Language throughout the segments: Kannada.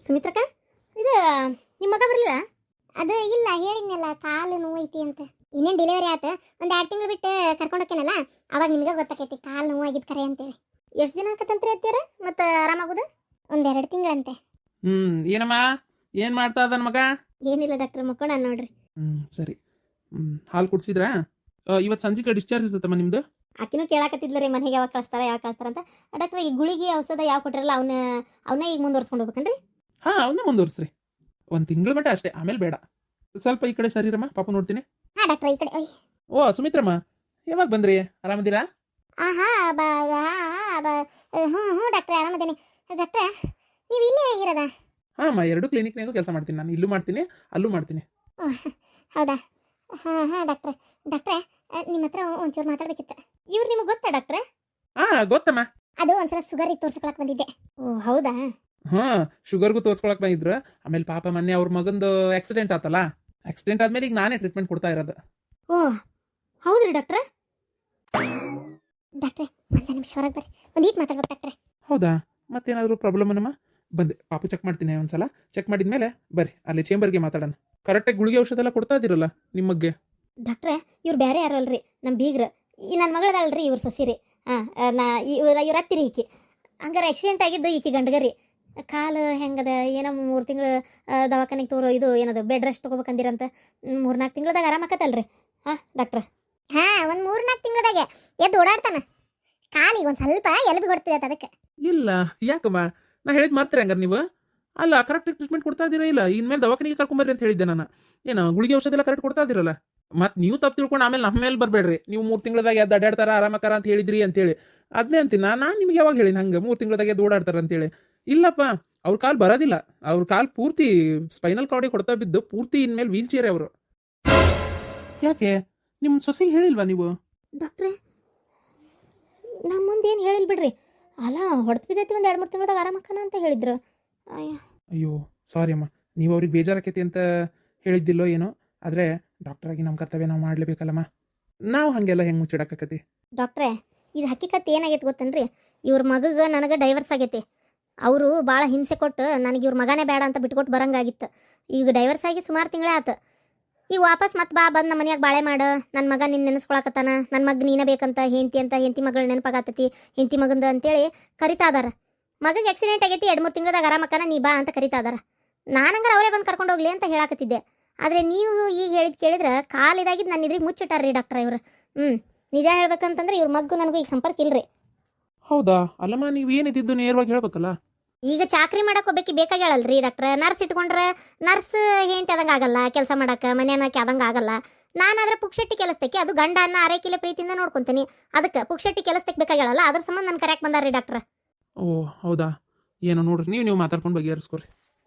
ಸುಮಿತ್ರಕ್ಕ, ಇದು ನಿಮ್ಮ ಮಗ ಬರಲಿಲ್ಲ? ಅದು ಇಲ್ಲ, ಹೇಳಿದ್ನಲ್ಲ ಕಾಲು ನೋವು ಐತಿ ಅಂತ. ಇನ್ನೇನು ಡೆಲಿವರಿ ಆತ, ಒಂದು 2 ತಿಂಗಳು ಬಿಟ್ಟು ಕರ್ಕೊಂಡು ಹೋಗ್ತೇನಲ್ಲ, ಅವಾಗ ನಿಮಗೆ ಗೊತ್ತಾಕೈತಿ ಕಾಲು ನೋವು ಆಗಿದ್ದು ಕರೆ ಅಂತೇಳಿ. ಎಷ್ಟು ದಿನ ಆಕತ್ತಂತ್ರಿ ಅತ್ತೀರ ಮತ್ತೆ ಆರಾಮಾಗೋದು? 1-2 ತಿಂಗಳಂತೆ. ಏನಮ್ಮ, ಏನು ಮಾಡ್ತಾ ಇದ್ದಾನ ಮಗ? ಏನಿಲ್ಲ ಡಾಕ್ಟರ್, ಮಕ್ಕೋಣ ನೋಡ್ರಿ. ಸರಿ. ಹಾಲು ಕುಡಿಸಿದ್ರಾ? ಇವತ್ತು ಸಂಜೆ ಡಿಸ್ಚಾರ್ಜ್ ಇರ್ತಮ್ಮ ನಿಮ್ದು? ಆಕಿನೂ ಕೇಳಾಕತ್ತಿದ್ಲ ರೀ, ಮನೆಗೆ ಯಾವಾಗ ಕಳಿಸ್ತಾರ ಅಂತ. ಡಾಕ್ಟರ್, ಈ ಗುಳಿಗೆ ಔಷಧ ಯಾವ ಕೊಟ್ಟಿರಲ್ಲ ಅವನ್ನ ಈಗ ಮುಂದುವರ್ಸ್ಕೊಂಡು ಹೋಗ್ಬೇಕನ್ರಿ? ಹಾಂ, ಅವನ್ನೇ ಮುಂದುವರ್ಸ್ರಿ. 1 ತಿಂಗಳು ಮಟ್ಟ ಅಷ್ಟೇ, ಆಮೇಲೆ ಬೇಡ. ಸ್ವಲ್ಪ ಈ ಕಡೆ ಸರಿರಮ್ಮ, ಪಾಪ ನೋಡ್ತೀನಿ. ಹಾಂ ಡಾಕ್ಟರ್, ಈ ಕಡೆ. ಓ ಸುಮಿತ್ರಮ್ಮ, ಯಾವಾಗ ಬಂದ್ರಿ? ಆರಾಮದಿರಾ? ಹ್ಞೂ ಡಾಕ್ಟ್ರೆ, ಆರಾಮದೇನೆ. ಡಾಕ್ಟ್ರೆ, ನೀವು ಇಲ್ಲೇ ಇರೋದ? ಹಾಂ ಅಮ್ಮ, 2 ಕ್ಲಿನಿಕ್ನಾಗೂ ಕೆಲಸ ಮಾಡ್ತೀನಿ ನಾನು. ಇಲ್ಲೂ ಮಾಡ್ತೀನಿ, ಅಲ್ಲೂ ಮಾಡ್ತೀನಿ. ಹೌದಾ? ಹಾಂ ಡಾಕ್ಟ್ರೆ. ಡಾಕ್ಟ್ರೆ, ನಿಮ್ಮ ಹತ್ರ ಒಂಚೂರು ಮಾತಾಡ್ಬೇಕಿತ್ತು. ಇವ್ರು ನಿಮಗೆ ಗೊತ್ತಾ ಡಾಕ್ಟ್ರೆ? ಹಾಂ ಗೊತ್ತಮ್ಮ. ಅದು ಒಂದ್ಸಲ ಶುಗರಿಗೆ ತೋರ್ಸ್ಕೊಳಕ್ ಬಂದಿದ್ದೆ. ಓ ಹೌದಾ? ಹಾಂ, ಶುಗರ್ಗೂ ತೋರ್ಸ್ಕೊಳಕ್ ಬಂದಿದ್ರು. ಆಮೇಲೆ ಪಾಪ ಮೊನ್ನೆ ಅವ್ರ ಮಗಂದು ಆಕ್ಸಿಡೆಂಟ್ ಆತಲ್ಲ, ಆಕ್ಸಿಡೆಂಟ್ ಆದ್ಮೇಲೆ ಈಗ ನಾನೇ ಟ್ರೀಟ್ಮೆಂಟ್ ಕೊಡ್ತಾ ಇರೋದು. ಓ ಹೌದ್ರಿ ಡಾಕ್ಟ್ರೆ? ಡಾಕ್ಟ್ರೆ, 1 ನಿಮಿಷ ಹೊರಗೆ ಬರ್ರಿ, ಒಂದು ಈಟ್ ಮಾತಾಡ್ಬೇಕು ಡಾಕ್ಟ್ರೆ. ಹೌದಾ? ಮತ್ತೇನಾದರೂ ಪ್ರಾಬ್ಲಮ್ ಅನ್ನಮ್ಮ? ಬಂದೆ, ಪಾಪು ಚೆಕ್ ಮಾಡ್ತೀನಿ ಒಂದ್ಸಲ. ಚೆಕ್ ಮಾಡಿದ್ಮೇಲೆ ಬರ್ರಿ, ಅಲ್ಲಿ ಚೇಂಬರ್ಗೆ ಮಾತಾಡೋಣ. ಕರೆಕ್ಟಾಗಿ ಗುಳಿಗೆ ಔಷಧ ಎಲ್ಲ ಕೊಡ್ತಾ ಇದ್ದೀರಲ್ಲ ನಿಮಗೆ? ಡಾಕ್ಟ್ರೆ, ಇವ್ರು ಬೇರೆ ಯಾರು ಅಲ್ರಿ, ನಮ್ಮ ಬೀಗ್ರ. ಈ ನನ್ನ ಮಗಳದಲ್ರಿ ಇವ್ರು ಸೊಸಿರಿ. ಇವ್ರ ಹತ್ತಿರಿ ಈಕಿ. ಹಂಗಾರೆ ಆಕ್ಸಿಡೆಂಟ್ ಆಗಿದ್ದು ಈಕಿ ಗಂಡಗರಿ. ಕಾಲು ಹೆಂಗದ ಏನೋ 3 ತಿಂಗಳು ದವಾಖಾನೆಗೆ ಇದು ಏನದು ಬೆಡ್ ರೆಸ್ಟ್ ತೊಗೋಬೇಕಂದಿರಂತ. 3-4 ತಿಂಗಳದಾಗ ಆರಾಮಾಕತ್ತಲ್ರಿ? ಹಾಂ ಡಾಕ್ಟ್ರೆ? ಹಾಂ, ಒಂದು 3-4 ತಿಂಗಳದಾಗ ಎದ್ದು ಓಡಾಡ್ತಾನ. ಕಾಲಿಗೆ ಒಂದು ಸ್ವಲ್ಪ ಎಲುಬು ಕೊಡ್ತಿದೆ ಅದಕ್ಕೆ. ಇಲ್ಲ ಯಾಕಮ್ಮ, ನಾ ಹೇಳಿದ್ ಮಾರ್ತೀರಿ ಹಂಗಾರೆ ನೀವು? ಅಲ್ಲ, ಕರೆಕ್ಟಾಗಿ ಟ್ರೀಟ್ಮೆಂಟ್ ಕೊಡ್ತಾ ಇದ್ದೀರಾ? ಇಲ್ಲ ಇನ್ಮೇಲೆ ದವಾಖಾನಿಗೆ ಕರ್ಕೊಂಬರ್ರಿ ಅಂತ ಹೇಳಿದ್ದೆ ನಾನು. ಏನು ಗುಳಿಗೆ ಔಷಧ ಎಲ್ಲ ಕರೆಕ್ಟ್ ಕೊಡ್ತಾ ಇದ್ದೀರಲ್ಲ? ಮತ್ತು ನೀವು ತಪ್ಪು ತಿಳ್ಕೊಂಡು ಆಮೇಲೆ ನಮ್ಮ ಮೇಲೆ ಬರಬೇಡ್ರಿ. ನೀವು 3 ತಿಂಗಳದಾಗ ಎದ್ದು ಅಡ್ಡಾಡ್ತಾರ ಆರಾಮಕ್ಕಾರ ಅಂತ ಹೇಳಿದ್ರಿ ಅಂತೇಳಿ. ಅದನ್ನೇ ಅಂತೀನಿ ನಾನು ನಿಮ್ಗೆ ಯಾವಾಗ ಹೇಳಿ ಹಂಗೆ 3 ತಿಂಗಳದಾಗ ಎದ್ದು ಓಡಾಡ್ತಾರ ಅಂತೇಳಿ? ಇಲ್ಲಪ್ಪ, ಅವ್ರ ಕಾಲು ಬರೋದಿಲ್ಲ. ಅವ್ರ ಕಾಲು ಪೂರ್ತಿ ಸ್ಪೈನಲ್ ಕಾರ್ಡಿಗೆ ಕೊಡ್ತಾ ಬಿದ್ದು ಪೂರ್ತಿ ಇನ್ಮೇಲೆ ವೀಲ್ ಚೇರ್ ಅವರು. ಯಾಕೆ ನಿಮ್ಮ ಸೊಸೆಗೆ ಹೇಳಿಲ್ವಾ ನೀವು? ಡಾಕ್ಟ್ರೆ, ನಮ್ಮ ಮುಂದೆ ಏನು ಹೇಳಿಲ್ಲ ಬಿಡ್ರಿ. ಅಲ್ಲ, ಹೊಡೆದು ಬಿದ್ದೈತಿ, ಒಂದು 2-3 ತಿಂಗಳದಾಗ ಆರಾಮಕ್ಕನ ಅಂತ ಹೇಳಿದ್ರು. ಅಯ್ಯೋ ಸಾರಿ ಅಮ್ಮ, ನೀವು ಅವ್ರಿಗೆ ಬೇಜಾರಾಕೈತಿ ಅಂತ ಹೇಳಿದ್ದಿಲ್ಲೋ ಏನೋ. ಆದರೆ ಡಾಕ್ಟರಾಗಿ ನಮ್ಮ ಕರ್ತವ್ಯ ನಾವು ಮಾಡಲೇಬೇಕಲ್ಲಮ್ಮ. ನಾವು ಹಾಗೆಲ್ಲ ಹೆಂಗೆ ಮುಚ್ಚಿಡಕ್ಕತಿ? ಡಾಕ್ಟ್ರೆ, ಇದು ಹಕ್ಕಿಕತ್ ಏನಾಗೈತೆ ಗೊತ್ತೇನ್ರಿ? ಇವ್ರ ಮಗಗೆ ನನಗೆ ಡೈವರ್ಸ್ ಆಗೈತಿ. ಅವರು ಭಾಳ ಹಿಂಸೆ ಕೊಟ್ಟು ನನಗೆ ಇವ್ರ ಮಗನೇ ಬೇಡ ಅಂತ ಬಿಟ್ಕೊಟ್ಟು ಬರಂಗಾಗಿತ್ತು. ಈಗ ಡೈವರ್ಸ್ ಆಗಿ ಸುಮಾರು ತಿಂಗಳೇ ಆತು. ಈಗ ವಾಪಸ್ ಮತ್ತೆ ಬಂದು ನಮ್ಮ ಮನ್ಯಾಗ ಬಾಳೆ ಮಾಡು, ನನ್ನ ಮಗ ನಿನ್ನ ನೆನೆಸ್ಕೊಳಕತ್ತಾನ, ನನ್ನ ಮಗ ನೀನೇ ಬೇಕಂತ, ಹೆಂಡತಿ ಮಗಳು ನೆನಪಾಗತ್ತತಿ, ಹೆಂಡತಿ ಮಗಂದ ಅಂತೇಳಿ ಕರಿತಾ ಇದಾರ. ಮಗಗೆ ಆಕ್ಸಿಡೆಂಟ್ ಆಗೈತಿ, 2-3 ತಿಂಗಳದಾಗ ಆರಾಮಕ್ಕನ, ನೀ ಬಾ ಅಂತ ಕರಿತಾ ಇದಾರ. ನಾನಂಗಾರ ಅವರೇ ಬಂದು ಕರ್ಕೊಂಡು ಹೋಗ್ಲಿ ಅಂತ ಹೇಳಾಕತ್ತಿದ್ದೆ. ಆದರೆ ನೀವು ಈಗ ಹೇಳಿದ್ ಕೇಳಿದ್ರೆ ಕಾಲಿದಾಗಿದ್ದು ನನ್ನ ಇದ್ರಿಗೆ ಮುಚ್ಚಿಟ್ಟಾರ್ರಿ ಡಾಕ್ಟ್ರ ಇವರು. ನಿಜ ಹೇಳ್ಬೇಕಂತಂದ್ರೆ ಇವ್ರ ಮಗ್ಗು ನನಗೂ ಈಗ ಸಂಪರ್ಕ ಇಲ್ರಿ. ಹೌದಾ? ಅಲ್ಲಮ್ಮ, ನೀವು ಏನಿದ್ದು ನೇರವಾಗಿ ಹೇಳ್ಬೇಕಲ್ಲ. ಈಗ ಚಾಕ್ರಿ ಮಾಡಕ್ಕೆ ಹೋಗ್ಬೇಕು ಬೇಕಾಗ್ಯಾಳಲ್ರಿ ಡಾಕ್ಟ್ರ. ನರ್ಸ್ ಇಟ್ಕೊಂಡ್ರೆ ನರ್ಸ್ ಹೆಂಡತಿ ಆದಂಗೆ ಆಗಲ್ಲ, ಕೆಲಸ ಮಾಡಕ್ಕೆ ಮನೆಯನ್ನಕ್ಕೆ ಆದಂಗೆ ಆಗಲ್ಲ. ನಾನಾದ್ರೆ ಪುಕ್ಷಟ್ಟಿ ಕೆಲಸಕ್ಕೆ, ಅದು ಗಂಡ ಅನ್ನ ಅರೆಕಿಲೆ ಪ್ರೀತಿಯಿಂದ ನೋಡ್ಕೊತೀನಿ. ಅದಕ್ಕೆ ಪುಕ್ಷಟ್ಟಿ ಕೆಲಸಕ್ಕೆ ಬೇಕಾಗ್ಯಾಳಲ್ಲ, ಅದ್ರ ಸಂಬಂಧ ನನ್ನ ಕರೆಯಕ್ಕೆ ಬಂದಾರ್ರಿ ಡಾಕ್ಟ್ರ. ಓ ಹೌದಾ? ಏನೋ ನೋಡ್ರಿ, ನೀವು ಮಾತಾಡ್ಕೊಂಡು ಬಗೆಹರಿಸ್ಕೊರಿ.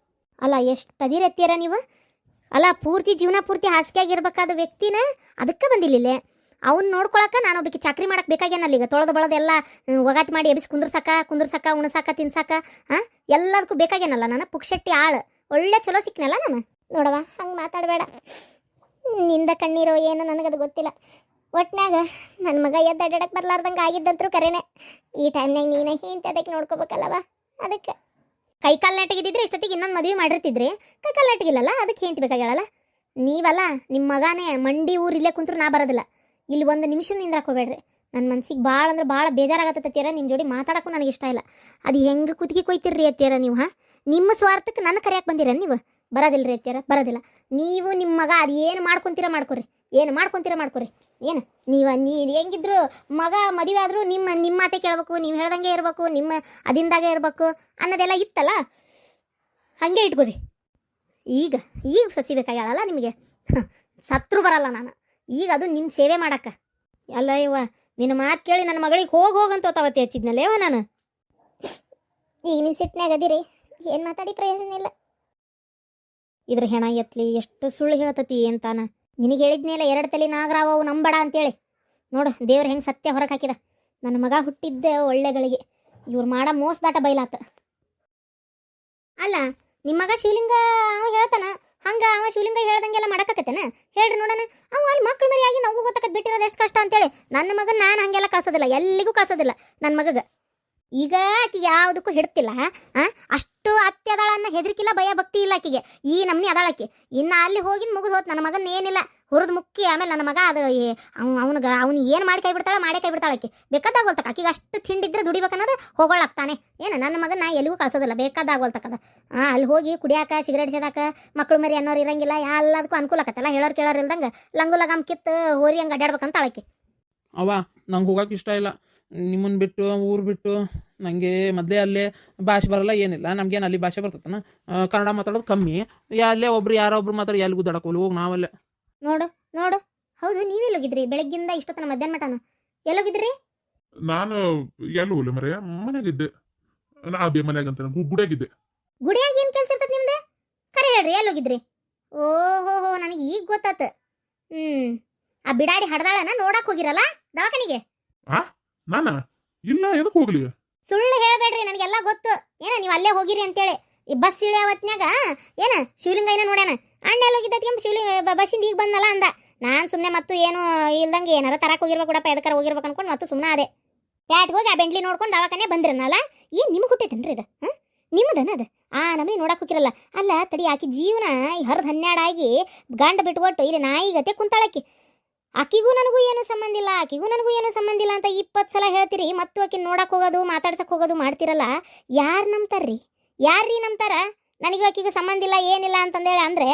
ಅಲ್ಲ, ಎಷ್ಟು ಅದಿರ ಎತ್ತೀರ ನೀವು? ಅಲ್ಲ, ಪೂರ್ತಿ ಜೀವನ ಪೂರ್ತಿ ಹಾಸಿಗೆಯಾಗಿರ್ಬೇಕಾದ ವ್ಯಕ್ತಿನ ಅದಕ್ಕೆ ಬಂದಿಲ್ಲ. ಅವ್ನು ನೋಡ್ಕೊಳಕ್ಕೆ ನಾನು ಒಬ್ಬಕ್ಕೆ ಚಾಕ್ರಿ ಮಾಡಕ್ಕೆ ಬೇಕಾಗ್ಯಾನಲ್ಲ. ಈಗ ತೊಳೆದು ಬಳದೆಲ್ಲ ಒಗಾತಿ ಮಾಡಿ ಎಬಿಸಿ ಕುಂದ್ರಸಾಕ ಉಣಸಾಕ ತಿನ್ಸಾಕ ಎಲ್ಲದಕ್ಕೂ ಬೇಕಾಗ್ಯಾನಲ್ಲ. ನಾನು ಪುಕ್ಷಟ್ಟಿ ಆಳು ಒಳ್ಳೆ ಚಲೋ ಸಿಕ್ನಲ್ಲ ನಾನು. ನೋಡವ, ಹಂಗೆ ಮಾತಾಡಬೇಡ. ನಿಂದ ಕಣ್ಣೀರೋ ಏನೋ ನನಗದು ಗೊತ್ತಿಲ್ಲ. ಒಟ್ನಾಗ ನನ್ನ ಮಗ ಎದ್ದು ಅಡ್ಡಾಡಕ್ಕೆ ಬರ್ಲಾರ್ದಂಗೆ ಆಗಿದ್ದಂತರೂ ಕರೆನೆ. ಈ ಟೈಮ್ನಾಗ ನೀನೇ ಹಿಂತೆ ಅದಕ್ಕೆ ನೋಡ್ಕೋಬೇಕಲ್ಲವ. ಅದಕ್ಕೆ ಕೈಕಾಲು ನೆಟ್ಟಿಗಿದ್ದಿದ್ರೆ ಇಷ್ಟೊತ್ತಿಗೆ ಇನ್ನೊಂದು ಮದುವೆ ಮಾಡಿರ್ತಿದ್ರಿ. ಕೈಕಾಲು ನೆಟ್ಟಿಗಿಲ್ಲಲ್ಲ, ಅದಕ್ಕೆ ಹೆಂತ ಬೇಕಾಗ್ಯಾಳಲ್ಲ. ನೀವಲ್ಲ, ನಿಮ್ಮ ಮಗನೇ ಮಂಡಿ ಊರಿಲ್ಲೇ ಕುಂತ್ರು ನಾ ಬರೋದಿಲ್ಲ. ಇಲ್ಲಿ 1 ನಿಮಿಷ ನಿಂದ್ರಾಕೋಬೇಡ್ರಿ. ನನ್ನ ಮನ್ಸಿಗೆ ಭಾಳ ಅಂದ್ರೆ ಭಾಳ ಬೇಜಾರಾಗತ್ತತ್ತೀರ. ನಿಮ್ಮ ಜೋಡಿ ಮಾತಾಡೋಕ್ಕೂ ನನಗೆ ಇಷ್ಟ ಇಲ್ಲ. ಅದು ಹೆಂಗೆ ಕುತ್ತಿಗೆ ಕೊಯ್ತಿರ್ರಿ ಅತ್ತೀರ ನೀವು? ನಿಮ್ಮ ಸ್ವಾರ್ಥಕ್ಕೆ ನನ್ನ ಕರೆಯಕ್ಕೆ ಬಂದಿರ ನೀವು? ಬರೋದಿಲ್ಲ ರೀ ಅತ್ತೀರ, ಬರೋದಿಲ್ಲ. ನೀವು ನಿಮ್ಮ ಮಗ ಅದು ಏನು ಮಾಡ್ಕೊರಿ, ಏನು ಮಾಡ್ಕೊರಿ. ಏನು ನೀವು ಹೆಂಗಿದ್ರು ಮಗ ಮದುವೆ ಆದರೂ ನಿಮ್ಮ ಮಾತೆ ಕೇಳಬೇಕು, ನೀವು ಹೇಳ್ದಂಗೆ ಇರಬೇಕು, ನಿಮ್ಮ ಅದಿಂದಾಗೆ ಇರಬೇಕು ಅನ್ನೋದೆಲ್ಲ ಇತ್ತಲ್ಲ, ಹಾಗೆ ಇಟ್ಕೊರಿ. ಈಗ ಸಸಿ ಬೇಕಾಗ್ಯಾಳಲ್ಲ ನಿಮಗೆ, ಸತ್ರು ಬರಲ್ಲ ನಾನು. ಈಗ ಅದು ನಿಮ್ಮ ಸೇವೆ ಮಾಡಕ್ಕೆ ಅಲ್ಲ. ಇವ ನಿನ್ನ ಮಾತು ಕೇಳಿ ನನ್ನ ಮಗಳಿಗೆ ಹೋಗಂತ ಅವತ್ತೆ ಹಚ್ಚಿದ್ನಲ್ಲ ಇವ ನಾನು. ಈಗ ನೀವು ಸಿಟ್ನಾಗ ಅದಿರಿ, ಏನು ಮಾತಾಡಿ ಪ್ರಯೋಜನ ಇಲ್ಲ. ಇದ್ರ ಹೆಣ ಎತ್ಲಿ, ಎಷ್ಟು ಸುಳ್ಳು ಹೇಳ್ತತಿ ಅಂತಾನ. ನಿನಗೆ ಹೇಳಿದ್ನೇಲ 2 ತಲೆ ನಾಗರಾವವು ನಂಬಡ ಅಂತೇಳಿ. ನೋಡು ದೇವ್ರು ಹೆಂಗೆ ಸತ್ಯ ಹೊರಗೆ ಹಾಕಿದ. ನನ್ನ ಮಗ ಹುಟ್ಟಿದ್ದೆ ಒಳ್ಳೆಗಳಿಗೆ, ಇವ್ರು ಮಾಡೋ ಮೋಸದಾಟ ಬಯಲಾತ. ಅಲ್ಲ, ನಿಮ್ಮ ಮಗ ಶಿವಲಿಂಗ ಅವ ಹೇಳ್ತಾನ, ಹಂಗೆ ಅವ ಶಿವಲಿಂಗ ಹೇಳ್ದಂಗೆಲ್ಲ ಮಾಡಕತ್ತೇನ? ಹೇಳ್ರಿ ನೋಡೋಣ. ಅವ ಅಲ್ಲಿ ಮಕ್ಳು ಮರಿ ಆಗಿ ನಾವು ಗೊತ್ತಾಕತ್ ಬಿಟ್ಟಿರೋದು ಎಷ್ಟು ಕಷ್ಟ ಅಂತೇಳಿ. ನನ್ನ ಮಗನ ನಾನು ಹಂಗೆಲ್ಲ ಕಳ್ಸೋದಿಲ್ಲ, ಎಲ್ಲಿಗೂ ಕಳ್ಸೋದಿಲ್ಲ ನನ್ನ ಮಗಗೆ. ಈಗ ಆಕೆ ಯಾವುದಕ್ಕೂ ಹಿಡ್ತಿಲ್ಲ. ಅಷ್ಟು ಎಷ್ಟು ಅತ್ತಿ ಅದಾಳ ಅನ್ನೋ ಹೆದರಿಕಿಲ್ಲ, ಭಯ ಭಕ್ತಿ ಇಲ್ಲ ಆಕಿಗೆ. ಈ ನಮ್ನಿ ಅದಾಳಕಿ. ಇನ್ನು ಅಲ್ಲಿ ಹೋಗಿದ್ ಮುಗಿದು ಹೋತ್. ನನ್ನ ಮಗನ ಏನಿಲ್ಲ ಹುರಿದು ಮುಕ್ಕಿ. ಆಮೇಲೆ ನನ್ನ ಮಗ ಅದು ಅವ್ನು ಏನು ಮಾಡಿ ಕೈ ಬಿಡ್ತಾಳೆ, ಮಾಡೇ ಕೈ ಬಿಡ್ತಾಳೆ ಆಕಿ. ಬೇಕಾದಾಗೋಲ್ತಕ್ಕ ಆಕಿಗೆ ಅಷ್ಟು ತಿಂಡಿದ್ರೆ ದುಡಿಬೇಕನ್ನೋದು ಹೋಗೋಳಾಗ್ತಾನೆ. ಏನು ನನ್ನ ಮಗನ ನಾ ಎಲ್ಲಿಗೂ ಕಳ್ಸೋದಿಲ್ಲ, ಬೇಕಾದಾಗೋಲ್ತಕ್ಕದ. ಅಲ್ಲಿ ಹೋಗಿ ಕುಡಿಯಾಕ, ಸಿಗರೇಟ್ ಸೇದಾಕ, ಮಕ್ಕಳು ಮರಿ ಅನ್ನೋರು ಇರಂಗಿಲ್ಲ, ಎಲ್ಲದಕ್ಕೂ ಅನುಕೂಲ ಆಕತ್ತಲ್ಲ. ಹೇಳೋರು ಇಲ್ದಂಗೆ ಲಂಗು ಲಗಾಮ್ ಕಿತ್ತು ಹೋರಿ ಹಂಗೆ ಅಡ್ಡಾಡ್ಬೇಕಂತ ಆಳಕಿ. ಅವ್ವ ನಂಗೆ ಹೋಗಕ್ಕೆ ಇಷ್ಟ ಇಲ್ಲ. ನಿಮ್ಮನ್ನು ಬಿಟ್ಟು ಊರು ಬಿಟ್ಟು ನನಗೆ ಮೊದಲೇ ಅಲ್ಲೇ ಭಾಷೆ ಬರಲ್ಲ, ಏನಿಲ್ಲ. ನಮ್ಗೇನು ಅಲ್ಲಿ ಭಾಷೆ ಬರ್ತತನ? ಕನ್ನಡ ಮಾತಾಡೋದು ಕಮ್ಮಿ. ಅಲ್ಲೇ ಒಬ್ರು ಯಾರೊಬ್ರು ಮಾತಾಡಿ ಎಲ್ಲಿ ಗುದ್ದಾಡಕೋಲಿ ಹೋಗಿ ನಾವಲ್ಲೇ. ನೋಡು ನೋಡು. ಹೌದು, ನೀವೆಲ್ಲೋಗಿದ್ರಿ ಬೆಳಗ್ಗಿಂದ ಇಷ್ಟೊತ್ತನ ಮಧ್ಯಾಹ್ನ ಮಟನ? ಎಲ್ಲೋಗಿದ್ರಿ? ನಾನು ಎಲ್ಲೂ ಹೋಗ್ಲಿ ಮರೆಯ, ಮನೆಯಾಗಿದ್ದೆ. ನಾ ಮನ್ಯಾಗಂತ ಗುಡಿಯಾಗಿದ್ದೆ. ಗುಡಿಯಾಗ ಏನ್ ಕೆಲ್ಸ ಇರ್ತದ ನಿಮ್ದು? ಕರೆ ಹೇಳ್ರಿ, ಎಲ್ಲೋಗಿದ್ರಿ? ಓಹೋ, ನನಗೆ ಈಗ ಗೊತ್ತಾತ. ಆ ಬಿಡಾಡಿ ಹಡ್ದಾಳನ ನೋಡಕ್ ಹೋಗಿರಲ್ಲ ದವಾಖಾನಿಗೆ? ನಾನ ಇಲ್ಲ, ಎದಕ್ ಹೋಗ್ಲಿ? ಸುಳ್ಳು ಹೇಳ್ಬೇಡ್ರಿ, ನನಗೆಲ್ಲ ಗೊತ್ತು. ಏನ ನೀವು ಅಲ್ಲೇ ಹೋಗಿರಿ ಅಂತೇಳಿ. ಈ ಬಸ್ ಇಳಿಯವತ್ನ್ಯಾಗ ಏನ ಶಿವಲಿಂಗ ಏನ ನೋಡ್ಯಾನ. ಅಣ್ಣ ಎಲ್ಲೋಗಿದ್ದಕ್ಕೆ ಶಿವಲಿಂಗ ಬಸ್ಸಿಂದ ಈಗ ಬಂದಲ್ಲ ಅಂದ. ನಾನು ಸುಮ್ಮನೆ ಮತ್ತು ಏನು ಇಲ್ದಂಗೆ ಏನಾರ ತರಕ್ಕೆ ಹೋಗಿರ್ಬೇಕು ಕೂಡಪ್ಪ, ಎದಕ್ಕಾರ ಹೋಗಿರ್ಬೇಕು ಅನ್ಕೊಂಡು ಮತ್ತು ಸುಮ್ಮನೆ ಅದೇ ಪ್ಯಾಟ್ಗೆ ಹೋಗಿ ಆ ಬೆಂಡ್ಲಿ ನೋಡ್ಕೊಂಡು ದವಾಖಾನೆ ಬಂದ್ರನಲ್ಲ. ಏನು ನಿಮ್ಗೆ ಹುಟ್ಟೈತೇನ್ರಿ ಇದು? ನಿಮ್ಮದನ ಅದು? ನಮಗೆ ನೋಡಕ್ಕೆ ಹೋಗಿರಲ್ಲ. ಅಲ್ಲ ತಡಿ, ಆಕಿ ಜೀವನ ಹರಿದು 12 ಆಗಿ ಗಂಡ ಬಿಟ್ಕೊಟ್ಟು ಇಲ್ಲಿ ನಾಯಿಗತೆ ಕುಂತಾಳಕಿ. ಆಕಿಗೂ ನನಗೂ ಏನು ಸಂಬಂಧ ಇಲ್ಲ, ಆಕಿಗೂ ನನಗೂ ಏನು ಸಂಬಂಧ ಇಲ್ಲ ಅಂತ 20 ಸಲ ಹೇಳ್ತೀರಿ. ಮತ್ತು ಆಕಿನ ನೋಡಕ್ಕೆ ಹೋಗೋದು, ಮಾತಾಡ್ಸಕ್ಕೆ ಹೋಗೋದು ಮಾಡ್ತಿರಲ್ಲ. ಯಾರು ನಂಬ್ತಾರ್ರಿ? ಯಾರ್ರೀ ನಂಬ್ತಾರ? ನನಗೂ ಆಕಿಗೆ ಸಂಬಂಧ ಇಲ್ಲ, ಏನಿಲ್ಲ ಅಂತಂದೇಳಿ ಅಂದರೆ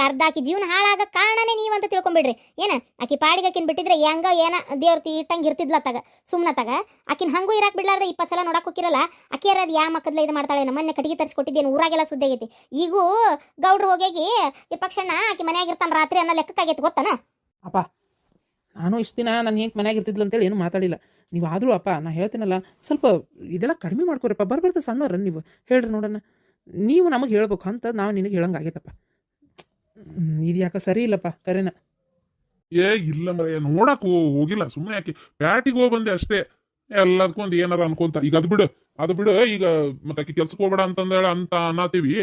ಅರ್ಧ ಆಕಿ ಜೀವನ ಹಾಳಾಗ ಕಾರಣನೇ ನೀವಂತ ತಿಳ್ಕೊಂಬಿಡ್ರಿ. ಏನ ಆಕಿ ಪಾಡಿಗೆ ಆಕಿನ ಬಿಟ್ಟಿದ್ರೆ ಹೆಂಗ ಏನ ದೇವ್ರ ಇಟ್ಟಂಗೆ ಇರ್ತಿದ್ಲ ತಗ, ಸುಮ್ಮನೆ ತಗ. ಆಕಿನ ಹಂಗೂ ಇರಾಕ್ ಬಿಡ್ಲಾರ್ದೆ 20 ಸಲ ನೋಡಕ್ಕೆ ಹೋಗಿರಲ್ಲ. ಆಕಿ ಅದು ಯಾ ಮಕ್ಕದ್ಲ ಇದು ಮಾಡ್ತಾಳೆ. ಮೊನ್ನೆ ಕಟ್ಟಿಗೆ ತರಿಸ್ಕೊಟ್ಟಿದ್ದೇನು, ಊರಾಗೆಲ್ಲ ಸುದ್ದಿ ಆಗೈತಿ. ಈಗೂ ಗೌಡ್ರು ಹೋಗಿ ಪಕ್ಷಣ್ಣ ಆಕಿ ಮನ್ಯಾಗಿರ್ತಾನೆ ರಾತ್ರಿ ಅನ್ನೋ ಲೆಕ್ಕಕ್ಕಾಗೈತಿ, ಗೊತ್ತಾನ? ಅಪ್ಪ ನಾನು ಇಷ್ಟು ದಿನ ನನ್ನ ಹೆಂಗೆ ಮನ್ಯಾಗ ಇರ್ತಿದ್ಲು ಅಂತೇಳಿ ಏನು ಮಾತಾಡಿಲ್ಲ. ನೀವು ಆದರೂ ಅಪ್ಪ ನಾ ಹೇಳ್ತೀನಲ್ಲ, ಸ್ವಲ್ಪ ಇದೆಲ್ಲ ಕಡಿಮೆ ಮಾಡ್ಕೊರಪ್ಪ. ಬರ್ಬರ್ತ ಸಣ್ಣವ್ರ ನೀವು ಹೇಳ್ರಿ ನೋಡೋಣ. ನೀವು ನಮಗೆ ಹೇಳ್ಬೇಕು ಅಂತ ನಾವು ನಿನಗೆ ಹೇಳಂಗೆ ಆಗೈತಪ್ಪ. ಇದು ಯಾಕೆ ಸರಿ ಇಲ್ಲಪ್ಪ ಕರೆನ. ಇಲ್ಲ ಮರೆಯ, ನೋಡಕ್ ಹೋಗಿಲ್ಲ. ಸುಮ್ಮನೆ ಯಾಕೆ ಪ್ಯಾಟಿಗೆ ಹೋಗಿ ಬಂದೆ ಅಷ್ಟೇ. ಎಲ್ಲದಕ್ಕೂ ಒಂದು ಏನಾರ ಅನ್ಕೊಂತ. ಈಗ ಅದು ಬಿಡು. ಈಗ ಮತ್ತೆ ಆಕಿ ಕೆಲ್ಸಕ್ಕೆ ಹೋಗ್ಬೇಡ ಅಂತಂದೇಳ ಅಂತ ಅನ್ನತೀವಿ.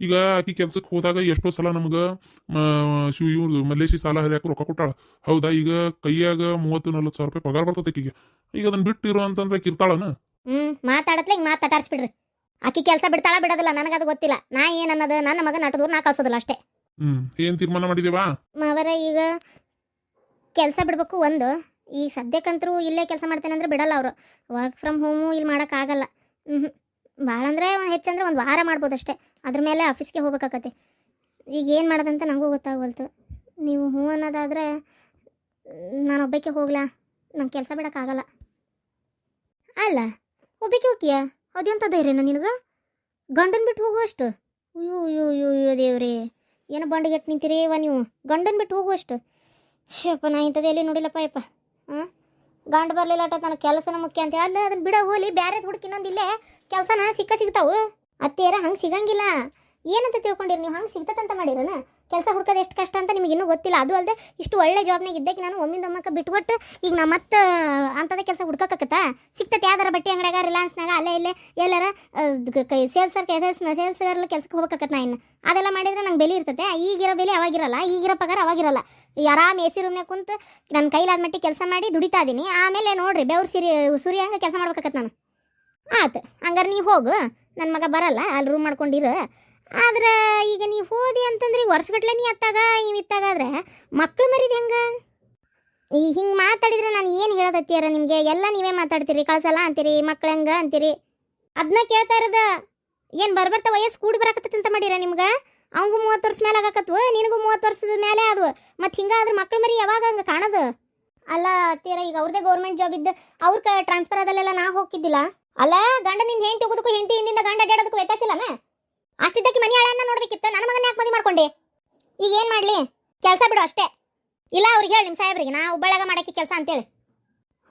ಈಗ ಆಕಿ ಕೆಲ್ಸಕ್ಕೆ ಹೋದಾಗ ಎಷ್ಟೋ ಸಲ ನಮ್ಗೆ ಇವ್ರು ಮಲೇಶಿ ಸಾಲ ಹರಿಯಾಕ ರೊಕ್ಕ ಕೊಟ್ಟಾಳ. ಹೌದಾ? ಈಗ ಕೈಯಾಗ 30-40 ಸಾವಿರ ರೂಪಾಯಿ ಪಗಾರ ಬರ್ತೈತೆ ಆಕಿಗೆ. ಈಗ ಅದನ್ನ ಬಿಟ್ಟಿರು ಅಂತಂದ್ರೆ ಕಿರ್ತಾಳನ? ಮಾತಾಡತ್ಲೆ ಹಿಂಗೆ ಮಾತಾಡ್ಸ್ಬಿಡ್ರಿ. ಆಕಿ ಕೆಲಸ ಬಿಡ್ತಾಳ ಬಿಡೋದಿಲ್ಲ ನನಗದು ಗೊತ್ತಿಲ್ಲ. ನಾ ಏನನ್ನೋದು ನನ್ನ ಮಗನ ನಟದೂರು ನಾ ಕಳ್ಸೋದಿಲ್ಲ ಅಷ್ಟೇ. ಏನ್ ತೀರ್ಮಾನ ಮಾಡಿದೇವಾ? ಅವರ ಈಗ ಕೆಲಸ ಬಿಡ್ಬೇಕು ಒಂದು. ಈಗ ಸದ್ಯಕ್ಕಂತರೂ ಇಲ್ಲೇ ಕೆಲಸ ಮಾಡ್ತೇನೆ ಅಂದ್ರೆ ಬಿಡಲ್ಲ ಅವರು. ವರ್ಕ್ ಫ್ರಮ್ ಹೋಮು ಇಲ್ಲಿ ಮಾಡೋಕ್ಕಾಗಲ್ಲ. ಭಾಳ ಅಂದರೆ ಹೆಚ್ಚಂದ್ರೆ 1 ವಾರ ಮಾಡ್ಬೋದು ಅಷ್ಟೇ. ಅದ್ರ ಮೇಲೆ ಆಫೀಸ್ಗೆ ಹೋಗ್ಬೇಕಾಗತ್ತೆ. ಈಗ ಏನು ಮಾಡೋದಂತ ನನಗೂ ಗೊತ್ತಾಗವಲ್ತು. ನೀವು ಹ್ಞೂ ಅನ್ನೋದಾದರೆ ನಾನು ಒಬ್ಬಕ್ಕೆ ಹೋಗ್ಲಾ? ನಂಗೆ ಕೆಲಸ ಬಿಡೋಕ್ಕಾಗಲ್ಲ. ಅಲ್ಲ ಒಬ್ಬಕ್ಕೆ ಹೋಗ್ತೀಯ? ಅದೆಂತ ಧೈರ್ಯನ ನಿನಗೆ? ಗಂಡನ ಬಿಟ್ಟು ಹೋಗುವಷ್ಟು? ಅಯ್ಯೋ ದೇವ್ರಿ, ಏನೋ ಬಂಡಿಗೆಟ್ಟು ನಿಂತಿರಿ ನೀವು. ಗಂಡನ ಬಿಟ್ಟು ಹೋಗುವಷ್ಟು? ಯಪ್ಪ, ನಾ ಇಂಥದ್ದು ಎಲ್ಲಿ ನೋಡಿಲ್ಲಪ್ಪ ಯಪ್ಪ. ಗಂಡು ಬರಲಿಲ್ಲ ಅಟ್ಟ ನನಗೆ ಕೆಲಸನ ಮುಖ್ಯ ಅಂತ. ಅಲ್ಲ ಅದನ್ನ ಬಿಡೋ ಹೋಲಿ, ಬ್ಯಾರೆ ಹುಡುಕಿ ಇನ್ನೊಂದಿಲ್ಲೇ ಕೆಲಸನ ಸಿಗ್ತಾವು. ಅತ್ತೇರ ಹಂಗೆ ಸಿಗಂಗಿಲ್ಲ. ಏನಂತ ತಿಳ್ಕೊಂಡಿರಿ ನೀವು? ಹಂಗೆ ಸಿಗ್ತದಂತ ಮಾಡಿರೋಣ? ಕೆಲಸ ಹುಡ್ಕೋದು ಎಷ್ಟು ಕಷ್ಟ ಅಂತ ನಿಮಗಿನ್ನೂ ಗೊತ್ತಿಲ್ಲ. ಅದು ಅಲ್ಲದೆ ಇಷ್ಟು ಒಳ್ಳೆ ಜಾಬ್ನಾಗ ಇದ್ದಕ್ಕೆ ನಾನು ಒಮ್ಮಿಂದೊಮ್ಮಕ್ಕೆ ಬಿಟ್ಕೊಟ್ಟು ಈಗ ನಾ ಮತ್ತೆ ಅಂಥದ್ದೇ ಕೆಲಸ ಹುಡ್ಕೋಕತ್ತ ಸಿಗ್ತತೆ. ಯಾವ್ದಾರ ಬಟ್ಟೆ ಅಂಗಡಿಯಾಗ, ರಿಲಯನ್ಸ್ನಾಗ, ಅಲ್ಲೇ ಇಲ್ಲೇ ಎಲ್ಲಾರ ಸೇಲ್ಸ್ಗರ್ಲ ಕೆಲ್ಸಕ್ಕೆ ಹೋಗ್ಬೇಕತ್ತ. ನಾ ಇನ್ನು ಅದೆಲ್ಲ ಮಾಡಿದ್ರೆ ನಂಗೆ ಬೆಲೆ ಇರ್ತತೆ. ಈಗಿರೋ ಬೆಲೆ ಅವಾಗಿರಲ್ಲ, ಈಗಿರೋ ಪಗಾರ ಅವಾಗಿರಲ್ಲ. ಆರಾಮ್ ಎ ಸಿ ರೂಮ್ನಾಗ ಕುಂತು ನನ್ನ ಕೈಲಾದ ಮಟ್ಟಿಗೆ ಕೆಲಸ ಮಾಡಿ ದುಡಿತಾ ಇದ್ದೀನಿ. ಆಮೇಲೆ ನೋಡ್ರಿ ಬೆವ್ರು ಸುರಿ ಹಂಗೆ ಕೆಲಸ ಮಾಡ್ಬೇಕತ್ತ ನಾನು. ಆಯ್ತು, ಹಂಗಾರೆ ನೀವು ಹೋಗು. ನನ್ನ ಮಗ ಬರಲ್ಲ, ಅಲ್ಲಿ ರೂಮ್ ಮಾಡ್ಕೊಂಡಿರು. ಆದ್ರೆ ಈಗ ನೀವು ಹೋದಿ ಅಂತಂದ್ರೆ ಈಗ ವರ್ಷಗಟ್ಲೆ ನೀ ಅತ್ತಾಗ ಇತ್ತಾಗಾದ್ರೆ ಮಕ್ಳು ಮರಿದು ಹೆಂಗೆ? ಈ ಹಿಂಗೆ ಮಾತಾಡಿದ್ರೆ ನಾನು ಏನು ಹೇಳೋದತ್ತೀರ ನಿಮಗೆ? ಎಲ್ಲ ನೀವೇ ಮಾತಾಡ್ತೀರಿ, ಕಳ್ಸಲ್ಲ ಅಂತೀರಿ, ಮಕ್ಳು ಹೆಂಗೆ ಅಂತೀರಿ. ಅದನ್ನ ಕೇಳ್ತಾ ಇರೋದ. ಏನು ಬರ್ಬರ್ತಾ ವಯಸ್ಸು ಕೂಡಿ ಬರಾಕತ್ತಂತ ಮಾಡಿರ ನಿಮ್ಗೆ? ಅವಂಗೂ 30 ವರ್ಷ ಮೇಲೆ ಆಗಾಕತ್ವ, ನಿನಗೂ 30 ವರ್ಷದ ಮೇಲೆ ಆದ್ವು. ಮತ್ತು ಹಿಂಗಾದ್ರೆ ಮಕ್ಳು ಮರಿ ಯಾವಾಗ ಹಂಗೆ ಕಾಣೋದು? ಅಲ್ಲ ಅತ್ತೀರ, ಈಗ ಅವ್ರದ್ದೇ ಗೌರ್ಮೆಂಟ್ ಜಾಬ್ ಇದ್ದು ಅವ್ರ ಟ್ರಾನ್ಸ್ಫರ್ ಅದಲ್ಲೆಲ್ಲ ನಾ ಹೋಗ್ತಿದ್ದಿಲ್ಲ. ಅಲ್ಲ ಗಂಡನಿಂದ ಹೆಂಡತಿ ಹೋಗೋದಕ್ಕೂ ಹೆಂಡತಿ ಹಿಂದಿಂದ ಗಂಡ ಅಡ್ಡಾಡೋದಕ್ಕೂ ವ್ಯತ್ಯಾಸ ಇಲ್ಲನ? ಅಷ್ಟಿದ್ದಕ್ಕೆ ಮನೆ ಹಾಳನ್ನ ನೋಡ್ಬೇಕಿತ್ತು. ನನ್ನ ಮಗನ ಯಾಕೆ ಮದುವೆ ಮಾಡ್ಕೊಂಡೆ? ಈಗ ಏನು ಮಾಡಲಿ? ಕೆಲಸ ಬಿಡು ಅಷ್ಟೇ. ಇಲ್ಲ ಅವ್ರಿಗೆ ಹೇಳಿ ನಿಮ್ಮ ಸಾಹೇಬ್ರಿಗೆ, ನಾ ಹುಬ್ಬಳ್ಳಿಯಾಗ ಮಾಡಕ್ಕೆ ಕೆಲಸ ಅಂತೇಳಿ.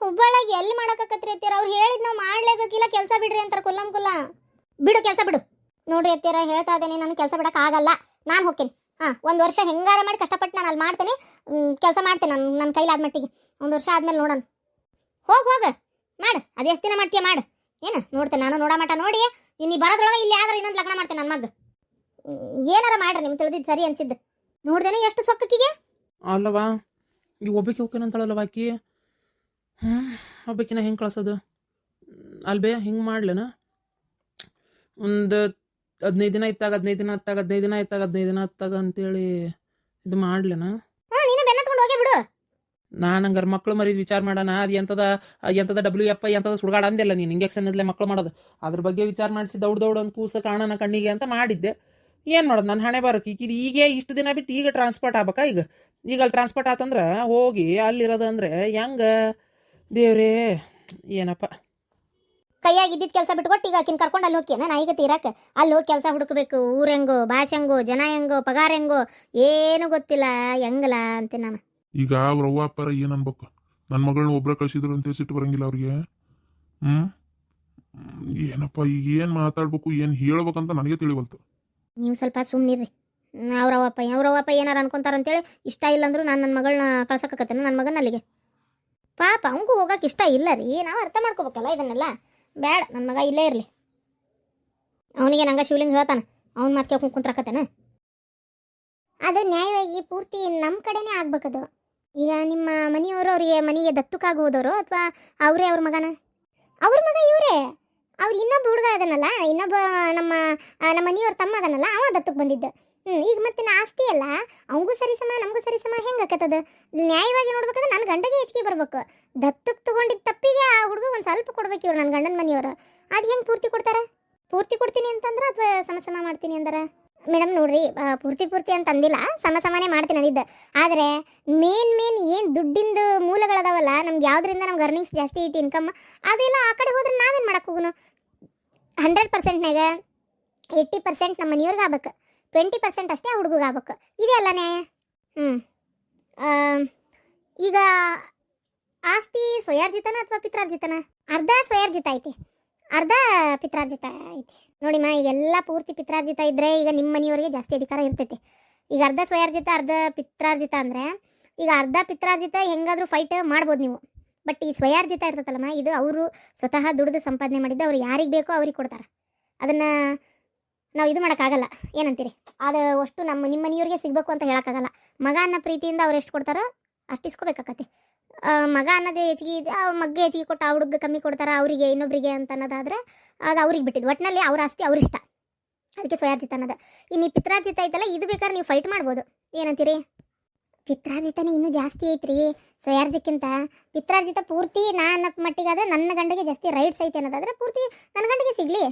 ಹುಬ್ಬಳ್ಳಿಯಾಗ ಎಲ್ಲಿ ಮಾಡೋಕತ್ರಿ ಅತ್ತೀರ? ಅವ್ರು ಹೇಳಿದ್ ನಾವು ಮಾಡಲೇಬೇಕಿಲ್ಲ, ಕೆಲಸ ಬಿಡ್ರಿ ಅಂತಾರೆ ಕುಲ್ಲಂ ಕುಲ್ಲ. ಬಿಡು ಕೆಲಸ ಬಿಡು. ನೋಡ್ರಿ ಅತ್ತೀರ, ಹೇಳ್ತಾ ಇದ್ದೇನೆ, ನಾನು ಕೆಲಸ ಬಿಡೋಕ್ಕಾಗಲ್ಲ. ನಾನು ಹೋಗ್ತೀನಿ. 1 ವರ್ಷ ಹೆಂಗಾರ ಮಾಡಿ ಕಷ್ಟಪಟ್ಟು ನಾನು ಅಲ್ಲಿ ಮಾಡ್ತೇನೆ, ಕೆಲಸ ಮಾಡ್ತೇನೆ. ನನ್ನ ಕೈಲಾದ ಮಟ್ಟಿಗೆ 1 ವರ್ಷ ಆದ್ಮೇಲೆ ನೋಡೋಣ. ಹೋಗು ಮಾಡು. ಅದೆಷ್ಟು ದಿನ ಮಾಡ್ತೀಯ ಮಾಡು. ಏನು ನೋಡ್ತೇನೆ ನಾನು, ನೋಡೋ ಮಟ ನೋಡಿ. ಇನ್ನು ಬರೋದ್ರೊಳಗೆ ಇಲ್ಲಿ ಆದ್ರೆ ಇನ್ನೊಂದು ಲಗ್ನ ಮಾಡ್ತೇನೆ ನನ್ನ ಮಗ. ಏನಾರ ಮಾಡ್ರಿ, ನಿಮ್ಗೆ ತಿಳಿದಿದ್ದು ಸರಿ ಅನ್ಸಿದ್ದು. ನೋಡ್ದೇನೆ ಎಷ್ಟು ಸೊಕ್ಕಕ್ಕಿಗೆ. ಅಲ್ಲವಾ ಈಗ ಒಬ್ಬಕ್ಕೆ ಹೋಗ್ಕೇನಂತಾಳಲ್ಲವ ಆಕಿ. ಒಬ್ಬಕಿನ ಹೆಂಗೆ ಕಳ್ಸೋದು? ಅಲ್ಬೇ ಹಿಂಗೆ ಮಾಡ್ಲೇನ? ಒಂದು 15 ದಿನ ಇತ್ತಾಗ 15 ದಿನ ಹತ್ತಾಗ 15 ದಿನ ಇತ್ತಾಗ 15 ದಿನ ಹತ್ತಾಗ ಅಂತೇಳಿ ಇದು ಮಾಡ್ಲೇನ? ನೀನು ಬೆನ್ನತ್ಕೊಂಡು ಹೋಗೇ ಬಿಡು. ನಾನು ಹಂಗಾರೆ ಮಕ್ಳು ಮರಿದ್ ವಿಚಾರ ಮಾಡೋಣ. ಅದು ಎಂಥದ WF ಎಂಥದ ಸುಡ್ಗಾಡ ಅಂದಿಲ್ಲ ನೀನು, ಇಂಜೆಕ್ಷನ್ ಇದ್ಲೆ ಮಕ್ಳು ಮಾಡೋದು, ಅದ್ರ ಬಗ್ಗೆ ವಿಚಾರ ಮಾಡಿಸಿ ದೌಡ್ ಒಂದು ಕೂಸ ಕಾಣೋಣ ಕಣ್ಣಿಗೆ ಅಂತ ಮಾಡಿದ್ದೆ. ಏನು ಮಾಡೋದು ನನ್ನ ಹಣೆ ಬರೋಕೆ ಈಗ ಇಷ್ಟು ದಿನ ಬಿಟ್ಟು ಈಗ ಟ್ರಾನ್ಸ್ಪೋರ್ಟ್ ಆಗ್ಬೇಕಾ? ಈಗ ಅಲ್ಲಿ ಟ್ರಾನ್ಸ್ಪೋರ್ಟ್ ಆತಂದ್ರೆ ಹೋಗಿ ಅಲ್ಲಿರೋದು ಅಂದರೆ ಹೆಂಗೆ ದೇವ್ರೇ ಏನಪ್ಪ. ಕೈಯಾಗಿದ್ದಿದ್ದು ಕೆಲಸ ಬಿಟ್ಕೊಟ್ಟು ಈಗ ಆಕಿನ ಕರ್ಕೊಂಡು ಅಲ್ಲಿ ಹೋಗ್ಯನ ನಾ ಈಗ ತೀರಾಕ ಅಲ್ಲಿ ಹೋಗಿ ಕೆಲಸ ಹುಡುಕಬೇಕು. ಊರು ಹೆಂಗೋ, ಭಾಷೆ ಹೆಂಗೋ, ಜನ ಹೆಂಗೋ, ಪಗಾರ ಹೆಂಗೋ ಏನು ಗೊತ್ತಿಲ್ಲ, ಹೆಂಗಲ್ಲ ಅಂತೀನಿ ನಾನು. ಈಗ ಅವ್ರ ಅವ್ವ ಅಪ್ಪರ ಏನ್ ಅನ್ಬೇಕು? ನನ್ನ ಮಗಳನ್ನ ಒಬ್ರ ಕಳ್ಸಿದ್ರು ಅಂತ ಸಿಟ್ಟು ಬರಂಗಿಲ್ಲ ಅವ್ರಿಗೆ. ಏನಪ್ಪ ಈಗ ಏನ್ ಮಾತಾಡ್ಬೇಕು, ಏನ್ ಹೇಳ್ಬೇಕಂತ ನನಗೆ ತಿಳಿವಲ್ತು. ನೀವು ಸ್ವಲ್ಪ ಸುಮ್ಮನಿರ್ರಿ. ಅವ್ರವಪ್ಪ ಏನಾರು ಅನ್ಕೊಂತಾರಂತೇಳಿ ಇಷ್ಟ ಇಲ್ಲ ಅಂದ್ರು ನಾನು ನನ್ನ ಮಗಳನ್ನ ಕಳ್ಸಕತ್ತೇನೆ ನನ್ನ ಮಗನ ಅಲ್ಲಿಗೆ. ಪಾಪ ಅವಂಗೂ ಹೋಗಕ್ಕೆ ಇಷ್ಟ ಇಲ್ಲ ರೀ, ನಾವು ಅರ್ಥ ಮಾಡ್ಕೋಬೇಕಲ್ಲ ಇದನ್ನೆಲ್ಲ. ಬೇಡ, ನನ್ನ ಮಗ ಇಲ್ಲೇ ಇರಲಿ. ಅವನಿಗೆ ನಂಗೆ ಶಿವಲಿಂಗ ಹೇಳ್ತಾನೆ, ಅವ್ನ ಮಾತು ಕೇಳ್ಕೊಂಡು ಕುಂತ್ರಾಕತ್ತೇನೆ. ಅದು ನ್ಯಾಯವಾಗಿ ಪೂರ್ತಿ ನಮ್ಮ ಕಡೆನೇ ಆಗ್ಬೇಕದು. ಈಗ ನಿಮ್ಮ ಮನೆಯವರು ಅವರಿಗೆ ಮನೆಗೆ ದತ್ತಕ್ಕಾಗಿ ಹೋದವರು ಅಥವಾ ಅವರೇ ಅವ್ರ ಮಗನ? ಅವ್ರ ಮಗ ಇವರೇ. ಅವ್ರು ಇನ್ನೊಬ್ಬ ಹುಡುಗ ಅದನ್ನಲ್ಲ, ಇನ್ನೊಬ್ಬ ನಮ್ಮ ಮನೆಯವ್ರ ತಮ್ಮ ಅದನ್ನಲ್ಲ, ಅವ ದತ್ತಕ್ಕೆ ಬಂದಿದ್ದ. ಈಗ ಮತ್ತೆ ಆಸ್ತಿ ಅಲ್ಲ, ಅವಂಗೂ ಸರಿಸಮ ನಮಗೂ ಸರಿಸಮ ಹೆಂಗೆ ಆಕತ್ತದ? ನ್ಯಾಯವಾಗಿ ನೋಡ್ಬೇಕಂದ್ರೆ ನನ್ನ ಗಂಡಗೆ ಹೆಚ್ಚಿಗೆ ಬರ್ಬೇಕು. ದತ್ತಕ್ಕೆ ತಗೊಂಡಿದ್ದ ತಪ್ಪಿಗೆ ಆ ಹುಡುಗ ಒಂದು ಸ್ವಲ್ಪ ಕೊಡ್ಬೇಕು ಇವ್ರು ನನ್ನ ಗಂಡನ ಮನೆಯವರು. ಅದು ಹೆಂಗೆ ಪೂರ್ತಿ ಕೊಡ್ತಾರೆ? ಪೂರ್ತಿ ಕೊಡ್ತೀನಿ ಅಂತಂದ್ರೆ ಅಥವಾ ಸಮ ಮಾಡ್ತೀನಿ ಅಂದಾರ? ಮೇಡಮ್ ನೋಡ್ರಿ, ಪೂರ್ತಿ ಅಂತ ಅಂದಿಲ್ಲ, ಸಮಾನೇ ಮಾಡ್ತೀನಿ ಅಂದಿದ್ದ. ಆದರೆ ಮೇನ್ ಏನು ದುಡ್ಡಿಂದು ಮೂಲಗಳದಾವಲ್ಲ, ನಮ್ಗೆ ಯಾವುದರಿಂದ ನಮ್ಗೆ ಅರ್ನಿಂಗ್ಸ್ ಜಾಸ್ತಿ ಐತಿ, ಇನ್ಕಮ್ ಅದೆಲ್ಲ ಆ ಕಡೆ ಹೋದ್ರೆ ನಾವೇನು ಮಾಡಕ್ಕೆ ಹೋಗುನು? 100%ನಾಗ 80% ನಮ್ಮ ಮನೆಯವ್ರಿಗೆ ಆಗ್ಬೇಕು, 20% ಅಷ್ಟೇ ಆ ಹುಡುಗಗೆ ಆಗ್ಬೇಕು. ಇದೆ ಅಲ್ಲ ನ್ಯಾಯ? ಈಗ ಆಸ್ತಿ ಸ್ವಯಾರ್ಜಿತನ ಅಥವಾ ಪಿತ್ರಾರ್ಜಿತನ? ಅರ್ಧ ಸ್ವಯಾರ್ಜಿತ ಐತಿ, ಅರ್ಧ ಪಿತ್ರಾರ್ಜಿತ ಐತಿ. ನೋಡಿಮ್ಮ, ಈಗೆಲ್ಲ ಪೂರ್ತಿ ಪಿತ್ರಾರ್ಜಿತ ಇದ್ದರೆ ಈಗ ನಿಮ್ಮ ಮನೆಯವರಿಗೆ ಜಾಸ್ತಿ ಅಧಿಕಾರ ಇರ್ತೈತಿ. ಈಗ ಅರ್ಧ ಸ್ವಯಾರ್ಜಿತ ಅರ್ಧ ಪಿತ್ರಾರ್ಜಿತ ಅಂದರೆ ಈಗ ಅರ್ಧ ಪಿತ್ರಾರ್ಜಿತ ಹೆಂಗಾದರೂ ಫೈಟ್ ಮಾಡ್ಬೋದು ನೀವು. ಬಟ್ ಈ ಸ್ವಯಾರ್ಜಿತ ಇರ್ತೈತಲ್ಲಮ್ಮ, ಇದು ಅವರು ಸ್ವತಃ ದುಡಿದು ಸಂಪಾದನೆ ಮಾಡಿದ್ದು, ಅವ್ರು ಯಾರಿಗೆ ಬೇಕೋ ಅವ್ರಿಗೆ ಕೊಡ್ತಾರೆ. ಅದನ್ನು ನಾವು ಇದು ಮಾಡೋಕ್ಕಾಗಲ್ಲ. ಏನಂತೀರಿ? ಅದು ಅಷ್ಟು ನಿಮ್ಮ ಮನೆಯವ್ರಿಗೆ ಸಿಗಬೇಕು ಅಂತ ಹೇಳೋಕ್ಕಾಗಲ್ಲ. ಮಗ ಅನ್ನೋ ಪ್ರೀತಿಯಿಂದ ಅವ್ರು ಎಷ್ಟು ಕೊಡ್ತಾರೋ ಅಷ್ಟು ಇಸ್ಕೋಬೇಕಾಕತಿ. ಮಗ ಅನ್ನೋದೇ ಹೆಚ್ಚಿಗೆ ಇದೆ, ಆ ಮಗ್ಗೆ ಹೆಚ್ಚಿಗೆ ಕೊಟ್ಟು ಆ ಹುಡುಗ ಕಮ್ಮಿ ಕೊಡ್ತಾರೆ ಅವರಿಗೆ ಇನ್ನೊಬ್ಬರಿಗೆ ಅಂತ ಅನ್ನೋದಾದರೆ ಅದು ಅವ್ರಿಗೆ ಬಿಟ್ಟಿದ್ದು. ಒಟ್ಟಿನಲ್ಲಿ ಅವ್ರ ಆಸ್ತಿ ಅವ್ರಿಷ್ಟ, ಅದಕ್ಕೆ ಸ್ವಯಾರ್ಜಿತ ಅನ್ನೋದು. ಇನ್ನು ಈ ಪಿತ್ರಾರ್ಜಿತ ಐತಲ್ಲ, ಇದು ಬೇಕಾದ್ರೆ ನೀವು ಫೈಟ್ ಮಾಡ್ಬೋದು. ಏನಂತೀರಿ? ಪಿತ್ರಾರ್ಜಿತನೇ ಇನ್ನೂ ಜಾಸ್ತಿ ಐತ್ರಿ ಸ್ವಯಾರ್ಜಿಕ್ಕಿಂತ. ಪಿತ್ರಾರ್ಜಿತ ಪೂರ್ತಿ ನನ್ನ ಮಟ್ಟಿಗಾದ್ರೆ ನನ್ನ ಗಂಡಿಗೆ ಜಾಸ್ತಿ ರೈಟ್ಸ್ ಐತೆ ಅನ್ನೋದಾದ್ರೆ ಪೂರ್ತಿ ನನ್ನ ಗಂಡಿಗೆ ಸಿಗಲಿ.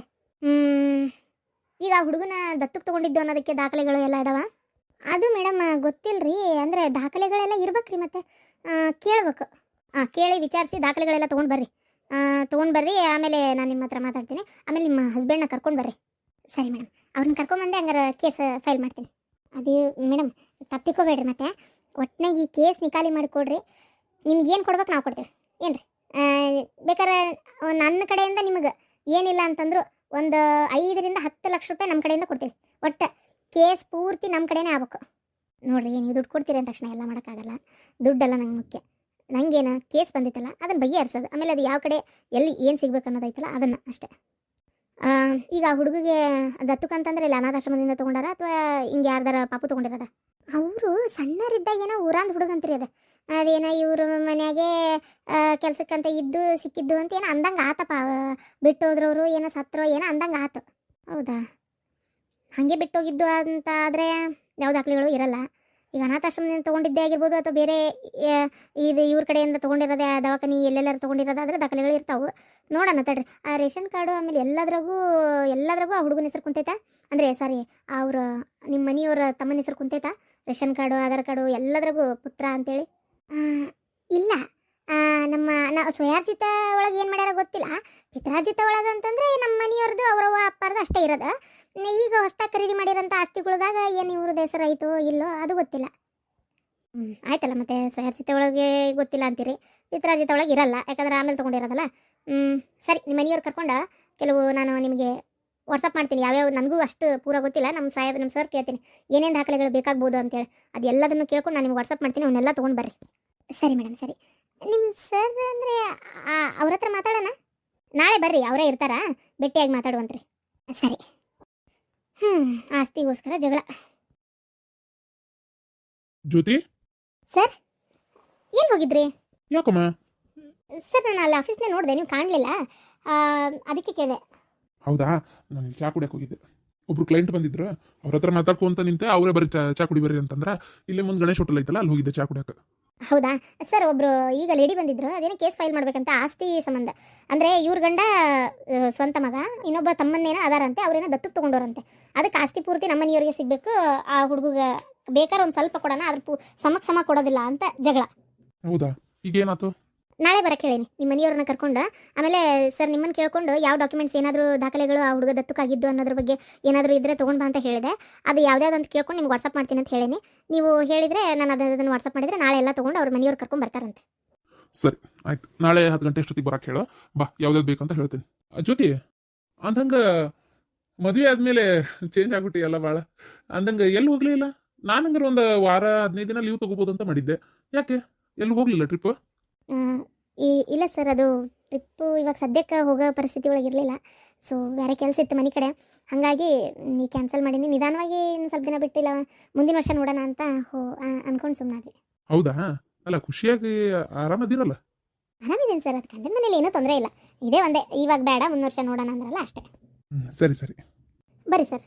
ಈಗ ಹುಡುಗನ ದತ್ತಕ್ಕೆ ತೊಗೊಂಡಿದ್ದು ಅನ್ನೋದಕ್ಕೆ ದಾಖಲೆಗಳು ಎಲ್ಲ ಇದಾವ? ಅದು ಮೇಡಮ್ ಗೊತ್ತಿಲ್ಲರಿ, ಅಂದರೆ ದಾಖಲೆಗಳೆಲ್ಲ ಇರ್ಬೇಕ್ರಿ. ಮತ್ತೆ ಕೇಳ್ಬೇಕು. ಕೇಳಿ ವಿಚಾರಿಸಿ ದಾಖಲೆಗಳೆಲ್ಲ ತೊಗೊಂಡು ಬರ್ರಿ. ಆಮೇಲೆ ನಾನು ನಿಮ್ಮ ಹತ್ರ ಮಾತಾಡ್ತೀನಿ. ಆಮೇಲೆ ನಿಮ್ಮ ಹಸ್ಬೆಂಡ್ನ ಕರ್ಕೊಂಡು ಬರ್ರಿ. ಸರಿ ಮೇಡಮ್, ಅವ್ರನ್ನ ಕರ್ಕೊಂಬಂದೆ ಹಂಗಾರೆ ಕೇಸ್ ಫೈಲ್ ಮಾಡ್ತೀನಿ. ಅದು ಮೇಡಮ್ ತಪ್ಪಿಕೋಬೇಡ್ರಿ. ಮತ್ತೆ ಒಟ್ಟಿನಾಗ ಈ ಕೇಸ್ ನಿಕಾಲಿ ಮಾಡಿಕೊಡ್ರಿ. ನಿಮ್ಗೆ ಏನು ಕೊಡ್ಬೇಕು ನಾವು ಕೊಡ್ತೇವೆ. ಏನು ರೀ ಬೇಕಾದ್ರೆ ನನ್ನ ಕಡೆಯಿಂದ ನಿಮಗೆ ಏನಿಲ್ಲ ಅಂತಂದ್ರು ಒಂದು 5ರಿಂದ 10 ಲಕ್ಷ ರೂಪಾಯಿ ನಮ್ಮ ಕಡೆಯಿಂದ ಕೊಡ್ತೀವಿ. ಒಟ್ಟು ಕೇಸ್ ಪೂರ್ತಿ ನಮ್ಮ ಕಡೆನೇ ಆಗ್ಬೇಕು. ನೋಡಿರಿ, ನೀವು ದುಡ್ಡು ಕೊಡ್ತೀರಿ ಅಂದ ತಕ್ಷಣ ಎಲ್ಲ ಮಾಡೋಕ್ಕಾಗಲ್ಲ. ದುಡ್ಡೆಲ್ಲ ನಂಗೆ ಮುಖ್ಯ. ನನಗೇನು ಕೇಸ್ ಬಂದಿತ್ತಲ್ಲ ಅದನ್ನು ಬಗೆಹರಿಸೋದು, ಆಮೇಲೆ ಅದು ಯಾವ ಕಡೆ ಎಲ್ಲಿ ಏನು ಸಿಗ್ಬೇಕು ಅನ್ನೋದೈತಲ್ಲ ಅದನ್ನು ಅಷ್ಟೇ. ಈಗ ಹುಡುಗಿಗೆ ದತ್ತಕ್ಕಂತಂದ್ರೆ ಇಲ್ಲ ಅನಾಥಾಶ್ರಮದಿಂದ ತೊಗೊಂಡಾರ ಅಥವಾ ಹಿಂಗೆ ಯಾರ್ದಾರ ಪಾಪು ತೊಗೊಂಡಿರೋದ? ಅವರು ಸಣ್ಣರಿದ್ದಾಗ ಏನೋ ಊರಾಂದ್ ಹುಡುಗಂತ್ರಿ ಅದೇನೋ ಇವ್ರ ಮನೆಯಾಗೆ ಕೆಲ್ಸಕ್ಕಂತ ಇದ್ದು ಸಿಕ್ಕಿದ್ದು ಅಂತ ಏನೋ ಅಂದಂಗೆ ಆತಪ್ಪ. ಬಿಟ್ಟೋದ್ರವರು ಏನೋ ಸತ್ರೋ ಏನೋ ಅಂದಂಗೆ ಆತು. ಹೌದಾ? ಹಾಗೆ ಬಿಟ್ಟೋಗಿದ್ದು ಅಂತ ಆದರೆ ಯಾವ ದಾಖಲೆಗಳು ಇರಲ್ಲ. ಈಗ ಅನಾಥಾಶ್ರಮದಿಂದ ತೊಗೊಂಡಿದ್ದೇ ಆಗಿರ್ಬೋದು ಅಥವಾ ಬೇರೆ ಇದು ಇವ್ರ ಕಡೆಯಿಂದ ತೊಗೊಂಡಿರೋದೇ ದವಾಖಾನೆ ಎಲ್ಲೆಲ್ಲರೂ ತೊಗೊಂಡಿರೋದಾದ್ರೆ ದಾಖಲೆಗಳು ಇರ್ತಾವೆ. ನೋಡೋಣ ತಡ್ರಿ. ಆ ರೇಷನ್ ಕಾರ್ಡು ಆಮೇಲೆ ಎಲ್ಲದ್ರಾಗೂ ಆ ಹುಡುಗನ ಹೆಸರು ಕುಂತೈತಾ? ಅಂದರೆ ಸಾರಿ, ಅವ್ರ ನಿಮ್ಮ ಮನೆಯವ್ರ ತಮ್ಮನ ಹೆಸರು ಕುಂತೈತಾ? ರೇಷನ್ ಕಾರ್ಡು, ಆಧಾರ್ ಕಾರ್ಡು ಎಲ್ಲದ್ರಾಗೂ ಪುತ್ರ ಅಂತೇಳಿ? ಇಲ್ಲ, ನಮ್ಮ ಸ್ವಯಾರ್ಜಿತ ಒಳಗೆ ಏನು ಮಾಡ್ಯಾರ ಗೊತ್ತಿಲ್ಲ. ಪಿತ್ರಾರ್ಜಿತ ಒಳಗೆ ಅಂತಂದರೆ ನಮ್ಮ ಮನೆಯವ್ರದ್ದು ಅವರವ್ವ ಅಪ್ಪಾರ್ದು ಅಷ್ಟೇ ಇರೋದು. ಈಗ ಹೊಸ್ದಾಗಿ ಖರೀದಿ ಮಾಡಿರೋಂಥ ಆಸ್ತಿಗಳದಾಗ ಏನು ಇವ್ರದ್ದು ಹೆಸರು ಆಯಿತು ಇಲ್ಲೋ ಅದು ಗೊತ್ತಿಲ್ಲ. ಆಯ್ತಲ್ಲ, ಮತ್ತೆ ಸ್ವಯಾರ್ಜಿತ ಒಳಗೆ ಗೊತ್ತಿಲ್ಲ ಅಂತೀರಿ, ಪಿತ್ರಾರ್ಜಿತ ಒಳಗೆ ಇರಲ್ಲ ಯಾಕಂದ್ರೆ ಆಮೇಲೆ ತೊಗೊಂಡಿರೋದಲ್ಲ. ಸರಿ, ನಿಮ್ಮ ಮನೆಯವ್ರು ಕರ್ಕೊಂಡು ಕೆಲವು ನಾನು ನಿಮಗೆ ವಾಟ್ಸಪ್ ಮಾಡ್ತೀನಿ. ಯಾವ್ಯಾವ ನನಗೂ ಅಷ್ಟು ಪೂರ ಗೊತ್ತಿಲ್ಲ. ನಮ್ಮ ಸರ್ ಕೇಳ್ತೀನಿ ಏನೇನು ದಾಖಲೆಗಳು ಬೇಕಾಗ್ಬೋದು ಅಂತೇಳಿ. ಅದು ಎಲ್ಲದನ್ನು ಕೇಳ್ಕೊಂಡು ನಾನು ನಿಮ್ಗೆ ವಾಟ್ಸಪ್ ಮಾಡ್ತೀನಿ. ಅವನ್ನೆಲ್ಲ ತೊಗೊಂಡು ಬರ್ರಿ. ಸರಿ ಮೇಡಮ್, ಸರಿ. ನಿಮ್ಮ ಸರ್ ಅಂದರೆ ಅವ್ರ ಹತ್ರ ಮಾತಾಡೋಣ? ನಾಳೆ ಬರ್ರಿ, ಅವರೇ ಇರ್ತಾರಾ, ಭೇಟಿಯಾಗಿ ಮಾತಾಡುವಂತ್ರಿ. ಸರಿ. ಆಸ್ತಿಗೋಸ್ಕರ ಜಗಳ. ಜ್ಯೋತಿ ಸರ್, ಎಲ್ಲಿ ಹೋಗಿದ್ರಿ? ಯಾಕಮ್ಮ? ಸರ್, ನಾನು ಅಲ್ಲಿ ಆಫೀಸ್ನೇ ನೋಡಿದೆ, ನೀವು ಕಾಣಲಿಲ್ಲ, ಅದಕ್ಕೆ ಕೇಳಿದೆ. ಹೌದಾ? ನಾನು ಇಲ್ಲಿ ಚಾ ಕುಡಿಯಕ್ಕೆ ಹೋಗಿದ್ದೆ. ಒಬ್ರು ಕ್ಲೈಂಟ್ ಬಂದಿದ್ರು, ಅವ್ರ ಹತ್ರ ಮಾತಾಡ್ಕೊಂತ ನಿಂತೆ. ಅವರೇ ಬರೀ ಚಾ ಕುಡಿ ಬರ್ರಿ ಅಂತಂದ್ರ ಇಲ್ಲೇ ಮುಂದೆ ಗಣೇಶ್ ಹೋಟೆಲ್ ಐತಲ್ಲ, ಅಲ್ಲಿ ಹೋಗಿದ್ದೆ ಚಾ ಕುಡಿಯಕ್ಕೆ. ಹೌದಾ ಸರ್, ಒಬ್ರು ಈಗ ಲೇಡಿ ಬಂದಿದ್ರು, ಅದೇನೋ ಕೇಸ್ ಫೈಲ್ ಮಾಡ್ಬೇಕಂತ ಆಸ್ತಿ ಸಂಬಂಧ. ಅಂದ್ರೆ ಇವ್ರ ಗಂಡ ಸ್ವಂತ ಮಗ, ಇನ್ನೊಬ್ಬ ತಮ್ಮನ್ನೇನೋ ಅದಾರಂತೆ, ಅವ್ರೇನೋ ದತ್ತು ತಗೊಂಡವ್ರಂತೆ. ಅದಕ್ಕೆ ಆಸ್ತಿ ಪೂರ್ತಿ ನಮ್ಮ ಮನೆಯವ್ರಿಗೆ ಸಿಗ್ಬೇಕು, ಆ ಹುಡುಗ ಬೇಕಾದ್ರೆ ಒಂದು ಸ್ವಲ್ಪ ಕೊಡೋಣ, ಅದ್ರ ಸಮ ಕೊಡೋದಿಲ್ಲ ಅಂತ ಜಗಳ. ಹೌದಾ, ಈಗ ಏನಾಯ್ತು? ನಾಳೆ ಬರಕ್ಕೆ ಹೇಳೀನಿ ನಿಮ್ಮ ಮನೆಯವ್ರನ್ನ ಕರ್ಕೊಂಡು. ಆಮೇಲೆ ಸರ್ ನಿಮ್ಮನ್ನು ಕೇಳ್ಕೊಂಡು ಯಾವ ಡಾಕ್ಯುಮೆಂಟ್ಸ್ ಏನಾದರೂ ದಾಖಲೆಗಳು ಆ ಹುಡುಗ ದತ್ತಕ್ಕಾಗಿದ್ದು ಅನ್ನೋದ್ರ ಬಗ್ಗೆ ಏನಾದರೂ ಇದ್ದರೆ ತೊಗೊಂಡು ಬಾ ಅಂತ ಹೇಳಿದೆ. ಅದು ಯಾವ್ದಾವ್ದು ಅಂತ ಕೇಳ್ಕೊಂಡು ನಿಮ್ಗೆ ವಾಟ್ಸಪ್ ಮಾಡ್ತೀನಿ ಅಂತ ಹೇಳೀನಿ. ನೀವು ಹೇಳಿದರೆ ನಾನು ಅದನ್ನು ವಾಟ್ಸಪ್ ಮಾಡಿದರೆ ನಾಳೆ ಎಲ್ಲ ತೊಗೊಂಡು ಅವ್ರ ಮನೆಯವ್ರು ಕರ್ಕೊಂಡು ಬರ್ತಾರಂತೆ. ಸರಿ ಆಯ್ತು, ನಾಳೆ 10 ಗಂಟೆ ಅಷ್ಟೊತ್ತಿಗೆ ಬರಕ್ಕೆ ಹೇಳು. ಬಾ, ಯಾವ್ದಾವ್ದು ಬೇಕು ಅಂತ ಹೇಳ್ತೀನಿ. ಜ್ಯೋತಿ, ಅಂದಂಗ ಮದುವೆ ಆದ್ಮೇಲೆ ಚೇಂಜ್ ಆಗ್ಬಿಟ್ಟಿ ಎಲ್ಲ ಭಾಳ. ಅಂದಂಗ ಎಲ್ಲಿ ಹೋಗ್ಲಿಲ್ಲ? ನಾನು ಹಂಗಾರೆ ಒಂದು ವಾರ 15 ದಿನ ಲೀವ್ ತಗೋಬೋದು ಅಂತ ಮಾಡಿದ್ದೆ. ಯಾಕೆ ಎಲ್ಲಿ ಹೋಗ್ಲಿಲ್ಲ ಟ್ರಿಪ್? ಇಲ್ಲ ಸರ್, ಅದು ಟ್ರಿಪ್ಪು ಇವಾಗ ಸದ್ಯಕ್ಕೆ ಹೋಗೋ ಪರಿಸ್ಥಿತಿ ಒಳಗೆ ಇರಲಿಲ್ಲ. ಸೊ ಬೇರೆ ಕೆಲಸ ಇತ್ತು ಮನೆ ಕಡೆ, ಹಾಗಾಗಿ ನೀ ಕ್ಯಾನ್ಸಲ್ ಮಾಡೀನಿ. ನಿಧಾನವಾಗಿ ಇನ್ನು ಸ್ವಲ್ಪ ದಿನ ಬಿಟ್ಟಿಲ್ಲ, ಮುಂದಿನ ವರ್ಷ ನೋಡೋಣ ಅಂತ ಅನ್ಕೊಂಡು ಸುಮ್ಮನಾದ್ವಿ. ಹೌದಾ? ಅಲ್ಲ, ಖುಷಿಯಾಗಿ ಆರಾಮದಿರಲ್ಲ? ಆರಾಮಿದ್ದೀನಿ ಸರ್, ಅದು ಗಂಡನ ಮನೇಲಿ ಏನೂ ತೊಂದರೆ ಇಲ್ಲ. ಇದೇ ಒಂದೇ, ಇವಾಗ ಬೇಡ ಮುಂದಿನ ವರ್ಷ ನೋಡೋಣ ಅಂದ್ರಲ್ಲ ಅಷ್ಟೇ. ಸರಿ ಸರಿ. ಬರ್ರಿ ಸರ್.